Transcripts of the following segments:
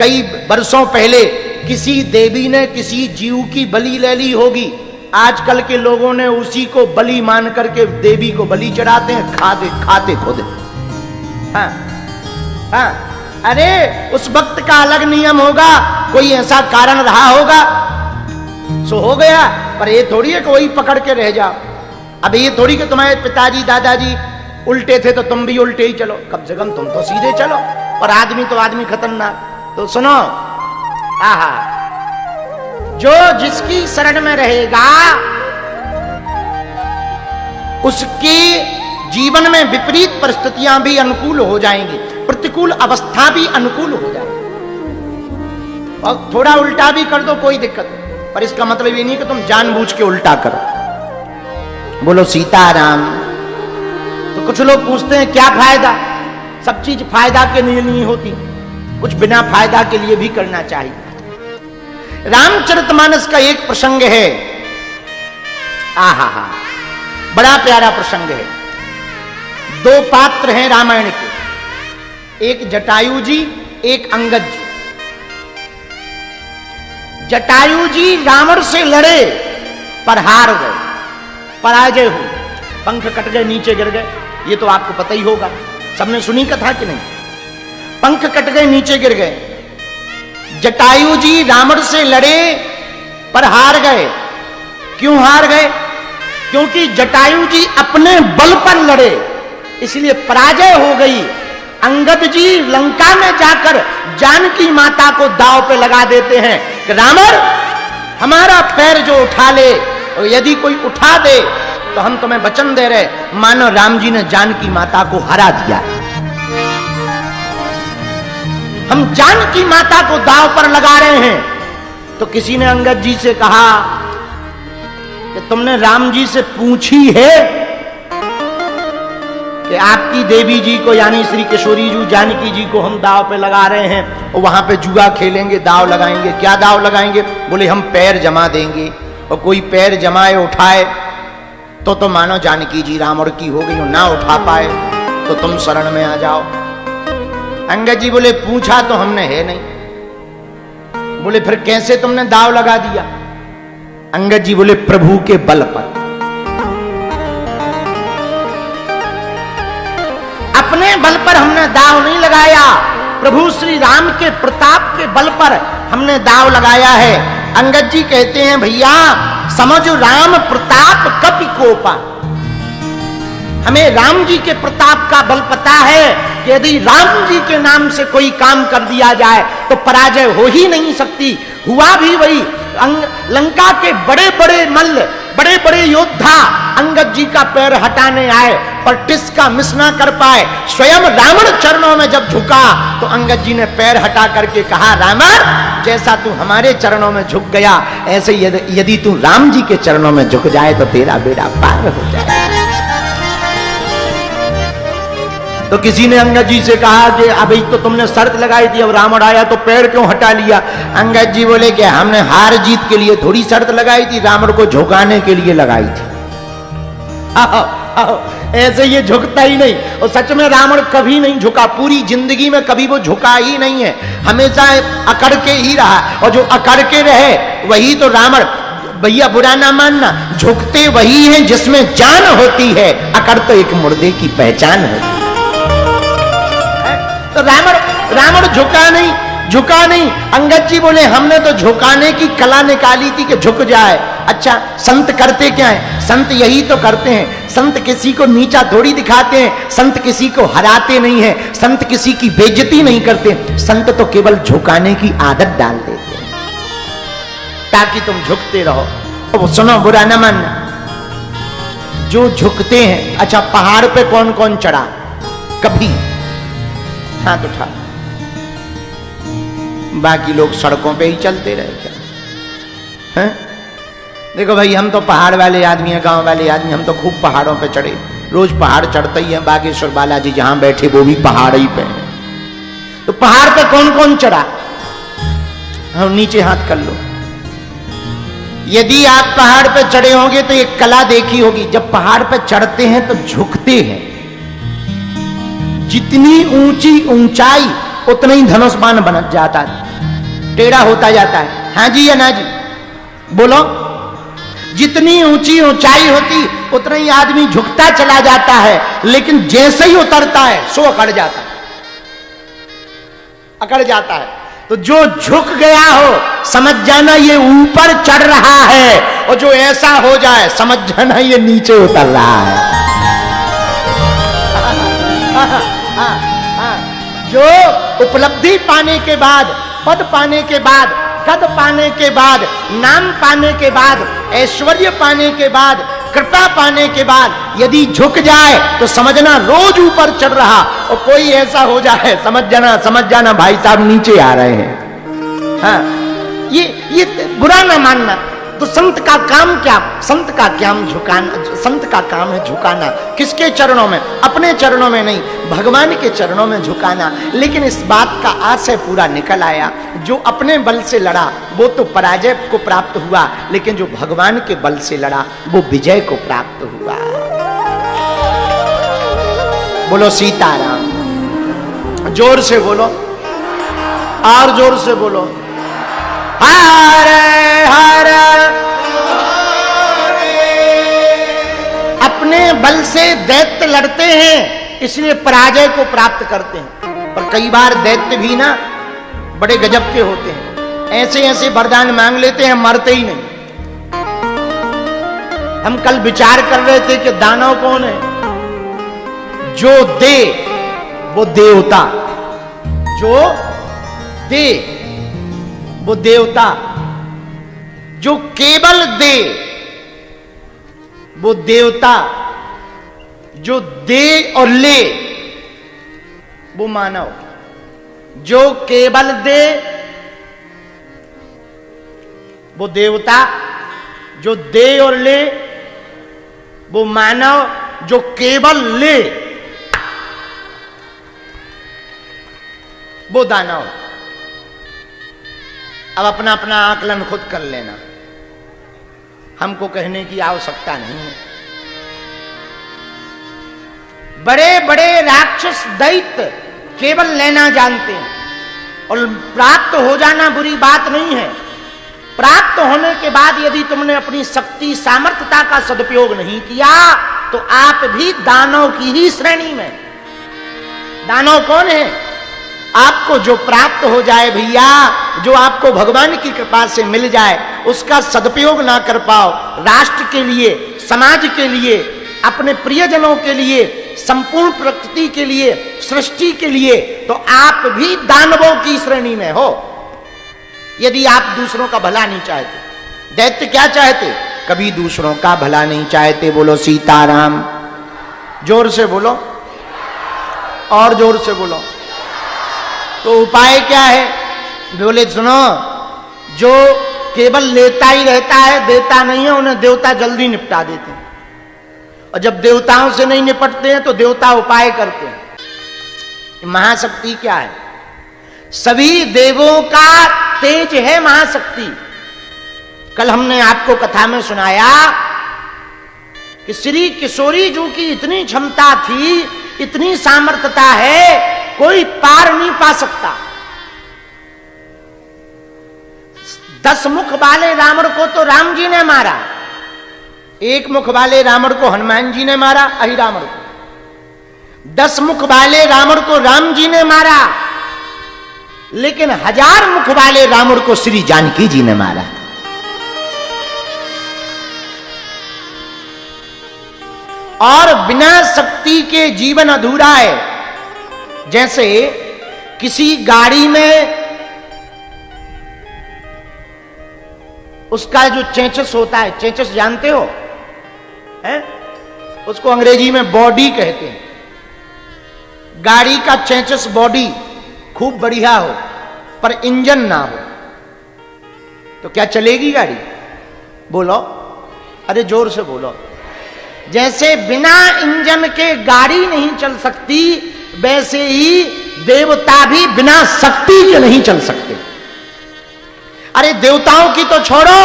कई वर्षों पहले किसी देवी ने किसी जीव की बलि ले ली होगी। आजकल के लोगों ने उसी को बलि मान करके देवी को बलि चढ़ाते हैं, खाते खुद। हाँ हाँ, अरे उस वक्त का अलग नियम होगा, कोई ऐसा कारण रहा होगा सो हो गया। पर ये थोड़ी है कि वही पकड़ के रह जाओ। अब ये थोड़ी कि तुम्हारे पिताजी दादाजी उल्टे थे तो तुम भी उल्टे ही चलो, कम से कम तुम तो सीधे चलो। और आदमी तो आदमी खतरनाक। तो सुनो, आहा, जो जिसकी शरण में रहेगा उसके जीवन में विपरीत परिस्थितियां भी अनुकूल हो जाएंगी, प्रतिकूल अवस्था भी अनुकूल हो जाएगी। और थोड़ा उल्टा भी कर दो कोई दिक्कत नहीं, पर इसका मतलब ये नहीं कि तुम जानबूझ के उल्टा करो। बोलो सीताराम। तो कुछ लोग पूछते हैं क्या फायदा? सब चीज फायदा के लिए नहीं होती, कुछ बिना फायदा के लिए भी करना चाहिए। रामचरितमानस का एक प्रसंग है, आहा हा, बड़ा प्यारा प्रसंग है। दो पात्र हैं रामायण के, एक जटायु जी, एक अंगद जी। जटायु जी रावण से लड़े पर हार गए, पराजय हुई, पंख कट गए, नीचे गिर गए। ये तो आपको पता ही होगा, सबने सुनी कथा कि नहीं? पंख कट गए, नीचे गिर गए। जटायु जी रावण से लड़े पर हार गए। क्यों हार गए? क्योंकि जटायु जी अपने बल पर लड़े, इसलिए पराजय हो गई। अंगद जी लंका में जाकर जानकी माता को दांव पे लगा देते हैं कि रावण हमारा पैर जो उठा ले, और यदि कोई उठा दे तो हम तुम्हें वचन दे रहे, मानो राम जी ने जानकी माता को हरा दिया। हम जानकी माता को दांव पर लगा रहे हैं। तो किसी ने अंगद जी से कहा कि तुमने राम जी से पूछी है कि आपकी देवी जी को यानी श्री किशोरी जी जानकी जी को हम दांव पे लगा रहे हैं और वहां पे जुआ खेलेंगे, दांव लगाएंगे। क्या दांव लगाएंगे? बोले हम पैर जमा देंगे, और कोई पैर जमाए उठाए तो मानो जानकी जी रावण की हो गई, ना उठा पाए तो तुम शरण में आ जाओ। अंगद जी बोले पूछा तो हमने है नहीं। बोले फिर कैसे तुमने दांव लगा दिया? अंगद जी बोले प्रभु के बल पर। अपने बल पर हमने दांव नहीं लगाया, प्रभु श्री राम के प्रताप के बल पर हमने दांव लगाया है। अंगद जी कहते हैं भैया समझो राम प्रताप कपि कोपा। हमें राम जी के प्रताप का बल पता है कि यदि राम जी के नाम से कोई काम कर दिया जाए तो पराजय हो ही नहीं सकती। हुआ भी वही। लंका के बड़े बड़े मल्ल, बड़े बड़े योद्धा अंगद जी का पैर हटाने आए पर टिस का मिस ना कर पाए। स्वयं रावण चरणों में जब झुका तो अंगद जी ने पैर हटा करके कहा, रावण जैसा तू हमारे चरणों में झुक गया, ऐसे यदि तू राम जी के चरणों में झुक जाए तो तेरा बेड़ा पार हो जाए। तो किसी ने अंगद जी से कहा कि अभी तो तुमने शर्त लगाई थी, अब रावण आया तो पैर क्यों हटा लिया? अंगद जी बोले कि हमने हार जीत के लिए थोड़ी शर्त लगाई थी, रावण को झुकाने के लिए लगाई थी। ऐसे ये झुकता ही नहीं। और सच में रावण कभी नहीं झुका, पूरी जिंदगी में कभी वो झुका ही नहीं है, हमेशा अकड़ के ही रहा। और जो अकड़ के रहे वही तो रावण। भैया बुरा ना मानना, झुकते वही हैं जिसमें जान होती है, अकड़ तो एक मुर्दे की पहचान है। तो रावण झुका नहीं। अंगद जी बोले हमने तो झुकाने की कला निकाली थी कि झुक जाए। अच्छा संत करते क्या है? संत यही तो करते हैं। संत किसी को नीचा थोड़ी दिखाते हैं, संत किसी को हराते नहीं है, संत किसी की बेइज्जती नहीं करते। संत तो केवल झुकाने की आदत डाल देते हैं ताकि तुम झुकते रहो। तो सुनो बुरा न मानना, जो झुकते हैं। अच्छा पहाड़ पे कौन कौन चढ़ा? कभी हाथ उठा। बाकी लोग सड़कों पे ही चलते रहे क्या? हैं? देखो भाई हम तो पहाड़ वाले आदमी हैं, गांव वाले आदमी, हम तो खूब पहाड़ों पे चढ़े, रोज पहाड़ चढ़ते ही हैं। बागेश्वर बालाजी जहां बैठे वो भी पहाड़ ही पे हैं। तो पहाड़ पे कौन कौन चढ़ा? हम नीचे हाथ कर लो। यदि आप पहाड़ पे चढ़े होंगे तो एक कला देखी होगी, जब पहाड़ पे चढ़ते हैं तो झुकते हैं। जितनी ऊंची ऊंचाई उतना ही धनुष बाण बन जाता है। टेढ़ा होता जाता है। हाँ जी या ना जी, बोलो। जितनी ऊंची ऊंचाई होती उतना ही आदमी झुकता चला जाता है, लेकिन जैसे ही उतरता है सो अकड़ जाता है, अकड़ जाता है। तो जो झुक गया हो समझ जाना ये ऊपर चढ़ रहा है, और जो ऐसा हो जाए समझ जाना ये नीचे उतर रहा है। जो उपलब्धि पाने के बाद, पद पाने के बाद, गद पाने के बाद, नाम पाने के बाद, ऐश्वर्य पाने के बाद, कृपा पाने के बाद यदि झुक जाए तो समझना रोज ऊपर चढ़ रहा, और कोई ऐसा हो जाए समझ जाना भाई साहब नीचे आ रहे हैं। हाँ, ये बुरा ना मानना। तो संत का काम क्या? संत का काम झुकाना, संत का काम है झुकाना। किसके चरणों में? अपने चरणों में नहीं, भगवान के चरणों में झुकाना। लेकिन इस बात का आशय पूरा निकल आया, जो अपने बल से लड़ा वो तो पराजय को प्राप्त हुआ, लेकिन जो भगवान के बल से लड़ा वो विजय को प्राप्त हुआ। बोलो सीताराम। जोर से बोलो, और जोर से बोलो। हरे हरे। अपने बल से दैत्य लड़ते हैं इसलिए पराजय को प्राप्त करते हैं, पर कई बार दैत्य भी ना बड़े गजब के होते हैं, ऐसे ऐसे वरदान मांग लेते हैं मरते ही नहीं। हम कल विचार कर रहे थे कि दानव कौन है? जो दे वो देवता, जो दे वो देवता, जो केवल दे वो देवता, जो दे और ले वो मानव। जो केवल दे वो देवता, जो दे और ले वो मानव, जो केवल ले वो दानव। अब अपना अपना आकलन खुद कर लेना, हमको कहने की आवश्यकता नहीं है। बड़े बड़े राक्षस दैत्य केवल लेना जानते हैं, और प्राप्त हो जाना बुरी बात नहीं है। प्राप्त होने के बाद यदि तुमने अपनी शक्ति सामर्थ्यता का सदुपयोग नहीं किया तो आप भी दानव की ही श्रेणी में। दानव कौन है? आपको जो प्राप्त हो जाए भैया, जो आपको भगवान की कृपा से मिल जाए, उसका सदुपयोग ना कर पाओ, राष्ट्र के लिए, समाज के लिए, अपने प्रियजनों के लिए, संपूर्ण प्रकृति के लिए, सृष्टि के लिए, तो आप भी दानवों की श्रेणी में हो। यदि आप दूसरों का भला नहीं चाहते। दैत्य क्या चाहते? कभी दूसरों का भला नहीं चाहते। बोलो सीताराम। जोर से बोलो, और जोर से बोलो। तो उपाय क्या है? बोले सुनो, जो केवल लेता ही रहता है, देता नहीं है, उन्हें देवता जल्दी निपटा देते हैं। और जब देवताओं से नहीं निपटते हैं तो देवता उपाय करते हैं। महाशक्ति क्या है? सभी देवों का तेज है महाशक्ति। कल हमने आपको कथा में सुनाया कि श्री किशोरी जी की इतनी क्षमता थी, इतनी सामर्थ्यता है, कोई पार नहीं पा सकता। 10 मुख वाले रावण को तो राम जी ने मारा, 1 मुख वाले रावण को हनुमान जी ने मारा, अहिरावण को। 10 मुख वाले रावण को राम जी ने मारा, लेकिन 1000 मुख वाले रावण को श्री जानकी जी ने मारा। और बिना शक्ति के जीवन अधूरा है। जैसे किसी गाड़ी में उसका जो चेचस होता है, चेचस जानते हो हैं? उसको अंग्रेजी में बॉडी कहते हैं। गाड़ी का चेचस बॉडी खूब बढ़िया हो पर इंजन ना हो तो क्या चलेगी गाड़ी? बोलो, अरे जोर से बोलो। जैसे बिना इंजन के गाड़ी नहीं चल सकती, वैसे ही देवता भी बिना शक्ति के नहीं चल सकते। अरे देवताओं की तो छोड़ो,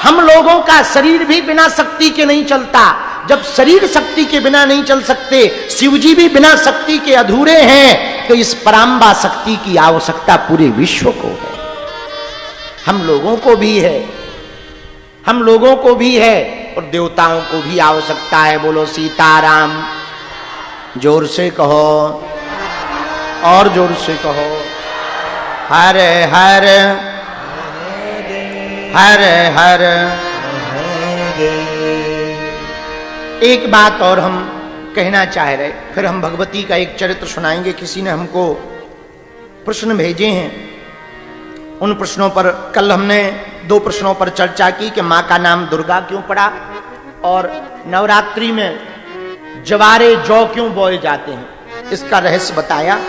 हम लोगों का शरीर भी बिना शक्ति के नहीं चलता। जब शरीर शक्ति के बिना नहीं चल सकते, शिवजी भी बिना शक्ति के अधूरे हैं, तो इस पराम्बा शक्ति की आवश्यकता पूरे विश्व को है। हम लोगों को भी है, हम लोगों को भी है और देवताओं को भी आवश्यकता है। बोलो सीताराम। जोर से कहो, और जोर से कहो, हर हर हर हर। एक बात और हम कहना चाह रहे, फिर हम भगवती का एक चरित्र सुनाएंगे। किसी ने हमको प्रश्न भेजे हैं, उन प्रश्नों पर कल हमने 2 प्रश्नों पर चर्चा की कि मां का नाम दुर्गा क्यों पड़ा और नवरात्रि में जवारे जौ क्यों बोए जाते हैं, इसका रहस्य बताया।